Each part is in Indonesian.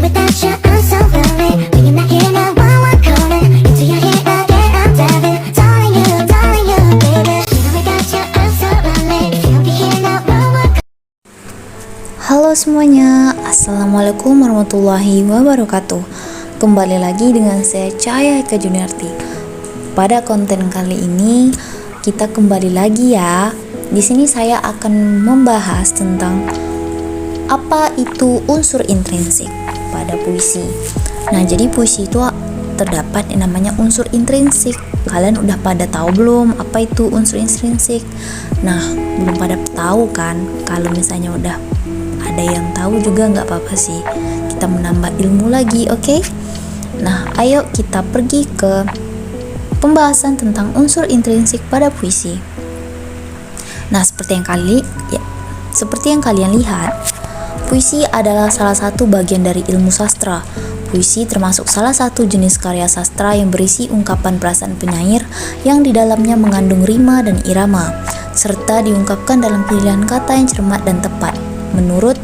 without you, I'm so lonely. When you're not here, now one calling. Into your head again, I'm diving. Darling you, baby. Even without you, I'm so lonely. If you don't be here, now one. Halo semuanya, Assalamualaikum warahmatullahi wabarakatuh. Kembali lagi dengan saya Cahaya Eka Juniarti. Pada konten kali ini kita kembali lagi ya. Di sini saya akan membahas tentang apa itu unsur intrinsik pada puisi. Nah, jadi puisi itu terdapat yang namanya unsur intrinsik. Kalian udah pada tahu belum apa itu unsur intrinsik? Nah, belum pada tahu kan? Kalau misalnya udah ada yang tahu juga nggak apa-apa sih, kita menambah ilmu lagi, oke? Nah, ayo kita pergi ke pembahasan tentang unsur intrinsik pada puisi. Nah, seperti yang kalian lihat, puisi adalah salah satu bagian dari ilmu sastra. Puisi termasuk salah satu jenis karya sastra yang berisi ungkapan perasaan penyair yang di dalamnya mengandung rima dan irama, serta diungkapkan dalam pilihan kata yang cermat dan tepat. Menurut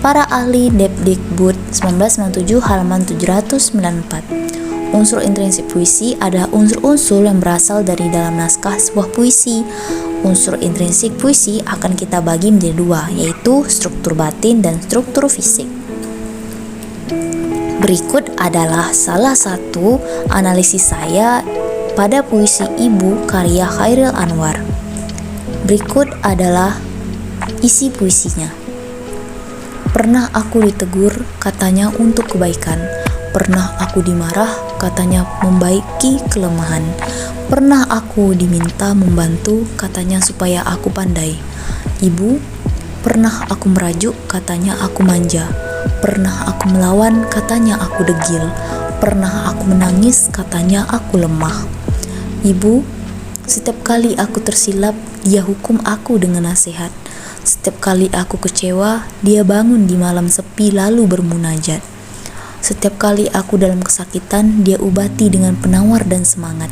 para ahli Depdikbud 1997 halaman 794, unsur intrinsik puisi adalah unsur-unsur yang berasal dari dalam naskah sebuah puisi. Unsur intrinsik puisi akan kita bagi menjadi dua, yaitu struktur batin dan struktur fisik. Berikut adalah salah satu analisis saya pada puisi Ibu karya Chairil Anwar. Berikut adalah isi puisinya. Pernah aku ditegur, katanya untuk kebaikan. Pernah aku dimarah, katanya membaiki kelemahan. Pernah aku diminta membantu, katanya supaya aku pandai. Ibu, pernah aku merajuk, katanya aku manja. Pernah aku melawan, katanya aku degil. Pernah aku menangis, katanya aku lemah. Ibu, setiap kali aku tersilap, dia hukum aku dengan nasihat. Setiap kali aku kecewa, dia bangun di malam sepi lalu bermunajat. Setiap kali aku dalam kesakitan, dia obati dengan penawar dan semangat.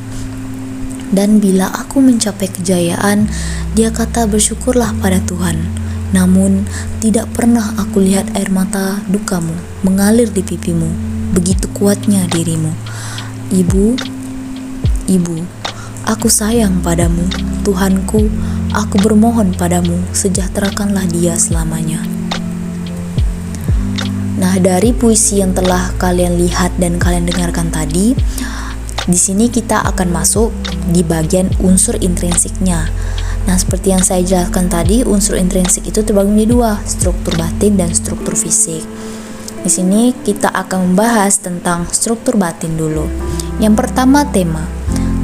Dan bila aku mencapai kejayaan, dia kata bersyukurlah pada Tuhan. Namun, tidak pernah aku lihat air mata dukamu mengalir di pipimu. Begitu kuatnya dirimu. Ibu, aku sayang padamu. Tuhanku, aku bermohon padamu, sejahterakanlah dia selamanya. Nah, dari puisi yang telah kalian lihat dan kalian dengarkan tadi, di sini kita akan masuk di bagian unsur intrinsiknya. Nah, seperti yang saya jelaskan tadi, unsur intrinsik itu terbagi menjadi dua, struktur batin dan struktur fisik. Di sini kita akan membahas tentang struktur batin dulu. Yang pertama, tema.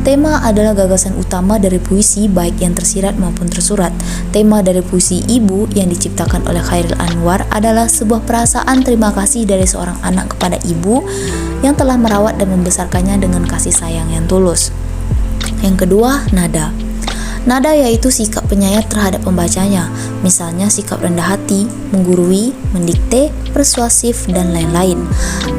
Tema adalah gagasan utama dari puisi baik yang tersirat maupun tersurat. Tema dari puisi Ibu yang diciptakan oleh Chairil Anwar adalah sebuah perasaan terima kasih dari seorang anak kepada ibu yang telah merawat dan membesarkannya dengan kasih sayang yang tulus. Yang kedua, nada. Nada yaitu sikap penyair terhadap pembacanya, misalnya sikap rendah hati, menggurui, mendikte, persuasif, dan lain-lain.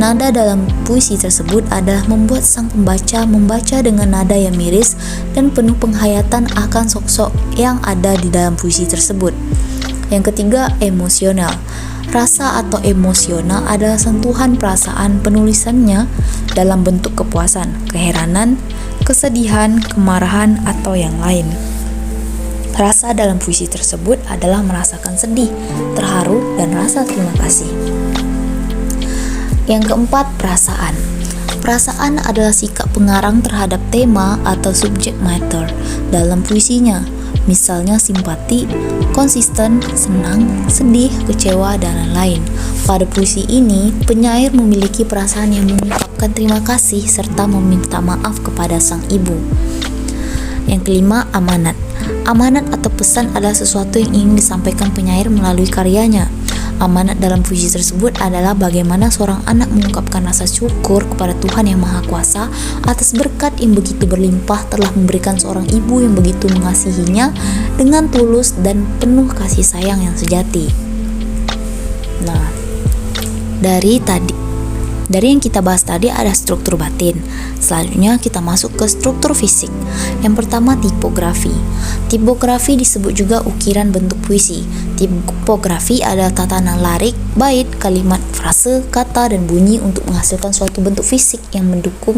Nada dalam puisi tersebut adalah membuat sang pembaca membaca dengan nada yang miris dan penuh penghayatan akan sosok yang ada di dalam puisi tersebut. Yang ketiga, emosional. Rasa atau emosional adalah sentuhan perasaan penulisannya dalam bentuk kepuasan, keheranan, kesedihan, kemarahan, atau yang lain. Rasa dalam puisi tersebut adalah merasakan sedih, terharu, dan rasa terima kasih. Yang keempat, perasaan. Perasaan adalah sikap pengarang terhadap tema atau subject matter dalam puisinya. Misalnya simpati, konsisten, senang, sedih, kecewa, dan lain-lain. Pada puisi ini, penyair memiliki perasaan yang mengungkapkan terima kasih serta meminta maaf kepada sang ibu. Yang kelima, amanat. Amanat atau pesan adalah sesuatu yang ingin disampaikan penyair melalui karyanya. Amanat dalam puisi tersebut adalah bagaimana seorang anak mengungkapkan rasa syukur kepada Tuhan Yang Maha Kuasa atas berkat yang begitu berlimpah telah memberikan seorang ibu yang begitu mengasihinya dengan tulus dan penuh kasih sayang yang sejati. Nah, dari tadi Dari yang kita bahas tadi ada struktur batin. Selanjutnya kita masuk ke struktur fisik. Yang pertama tipografi. Tipografi disebut juga ukiran bentuk puisi. Tipografi adalah tatanan lirik, bait, kalimat, frase, kata, dan bunyi untuk menghasilkan suatu bentuk fisik yang mendukung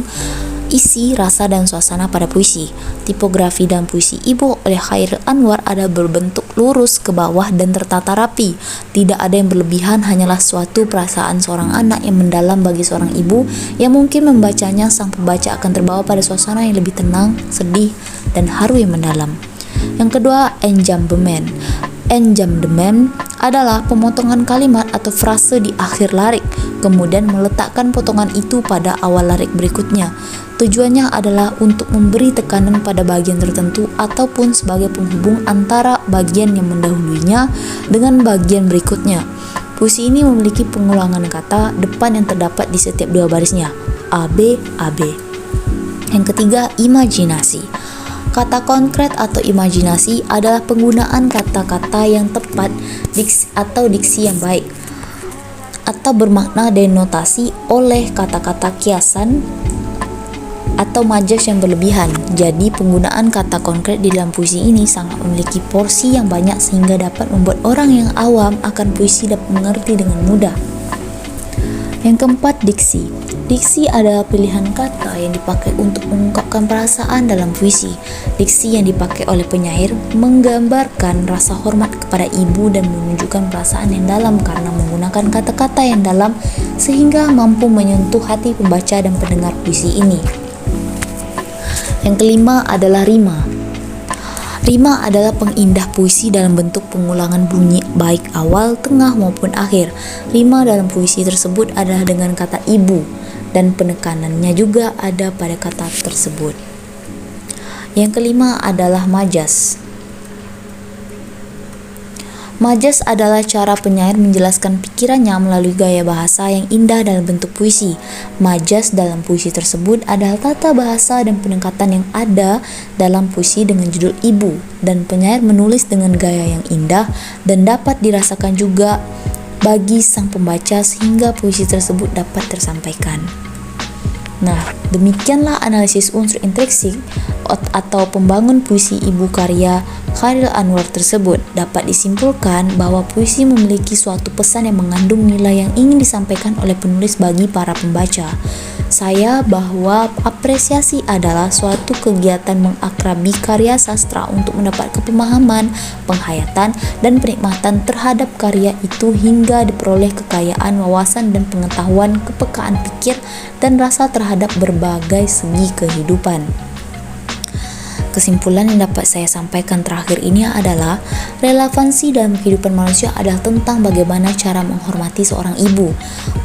isi, rasa, dan suasana pada puisi. Tipografi dan puisi Ibu oleh Chairil Anwar ada berbentuk lurus ke bawah dan tertata rapi. Tidak ada yang berlebihan, hanyalah suatu perasaan seorang anak yang mendalam bagi seorang ibu yang mungkin membacanya sang pembaca akan terbawa pada suasana yang lebih tenang, sedih, dan haru yang mendalam. Yang kedua, enjambement. Enjambement adalah pemotongan kalimat atau frase di akhir lirik, kemudian meletakkan potongan itu pada awal lirik berikutnya. Tujuannya adalah untuk memberi tekanan pada bagian tertentu ataupun sebagai penghubung antara bagian yang mendahuluinya dengan bagian berikutnya. Puisi ini memiliki pengulangan kata depan yang terdapat di setiap dua barisnya, AB, AB. Yang ketiga, imajinasi. Kata konkret atau imajinasi adalah penggunaan kata-kata yang tepat atau diksi yang baik atau bermakna denotasi oleh kata-kata kiasan atau majas yang berlebihan. Jadi penggunaan kata konkret di dalam puisi ini sangat memiliki porsi yang banyak sehingga dapat membuat orang yang awam akan puisi dapat mengerti dengan mudah. Yang keempat, diksi. Diksi adalah pilihan kata yang dipakai untuk mengungkapkan perasaan dalam puisi. Diksi yang dipakai oleh penyair menggambarkan rasa hormat kepada ibu dan menunjukkan perasaan yang dalam karena menggunakan kata-kata yang dalam sehingga mampu menyentuh hati pembaca dan pendengar puisi ini. Yang kelima adalah rima. Rima adalah pengindah puisi dalam bentuk pengulangan bunyi baik awal, tengah maupun akhir. Rima dalam puisi tersebut adalah dengan kata ibu dan penekanannya juga ada pada kata tersebut. Yang kelima adalah majas. Majas adalah cara penyair menjelaskan pikirannya melalui gaya bahasa yang indah dalam bentuk puisi. Majas dalam puisi tersebut adalah tata bahasa dan pendekatan yang ada dalam puisi dengan judul Ibu, dan penyair menulis dengan gaya yang indah dan dapat dirasakan juga bagi sang pembaca sehingga puisi tersebut dapat tersampaikan. Nah, demikianlah analisis unsur intrinsik atau pembangun puisi Ibu karya Chairil Anwar tersebut. Dapat disimpulkan bahwa puisi memiliki suatu pesan yang mengandung nilai yang ingin disampaikan oleh penulis bagi para pembaca. Saya bahwa apresiasi adalah suatu kegiatan mengakrabi karya sastra untuk mendapat pemahaman, penghayatan, dan penikmatan terhadap karya itu hingga diperoleh kekayaan wawasan dan pengetahuan, kepekaan pikir, dan rasa terhadap berbagai segi kehidupan. Kesimpulan yang dapat saya sampaikan terakhir ini adalah relevansi dalam kehidupan manusia adalah tentang bagaimana cara menghormati seorang ibu.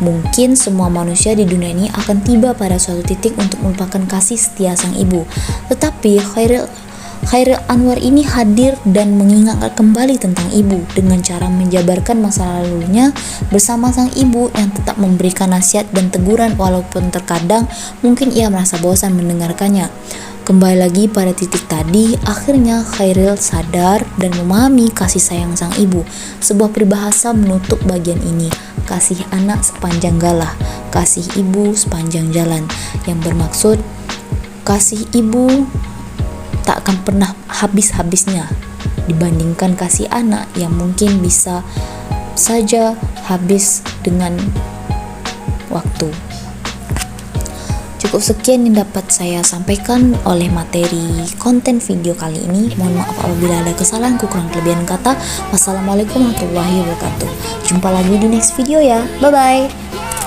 Mungkin semua manusia di dunia ini akan tiba pada suatu titik untuk melupakan kasih setia sang ibu. Tetapi Chairil Anwar ini hadir dan mengingatkan kembali tentang ibu dengan cara menjabarkan masa lalunya bersama sang ibu yang tetap memberikan nasihat dan teguran walaupun terkadang mungkin ia merasa bosan mendengarkannya. Kembali lagi pada titik tadi, akhirnya Chairil sadar dan memahami kasih sayang sang ibu. Sebuah peribahasa menutup bagian ini, kasih anak sepanjang galah, kasih ibu sepanjang jalan, yang bermaksud kasih ibu tak akan pernah habis-habisnya dibandingkan kasih anak yang mungkin bisa saja habis dengan waktu. Cukup sekian yang dapat saya sampaikan oleh materi konten video kali ini. Mohon maaf apabila ada kesalahan, kekurangan kelebihan kata. Wassalamualaikum warahmatullahi wabarakatuh. Jumpa lagi di next video ya. Bye bye.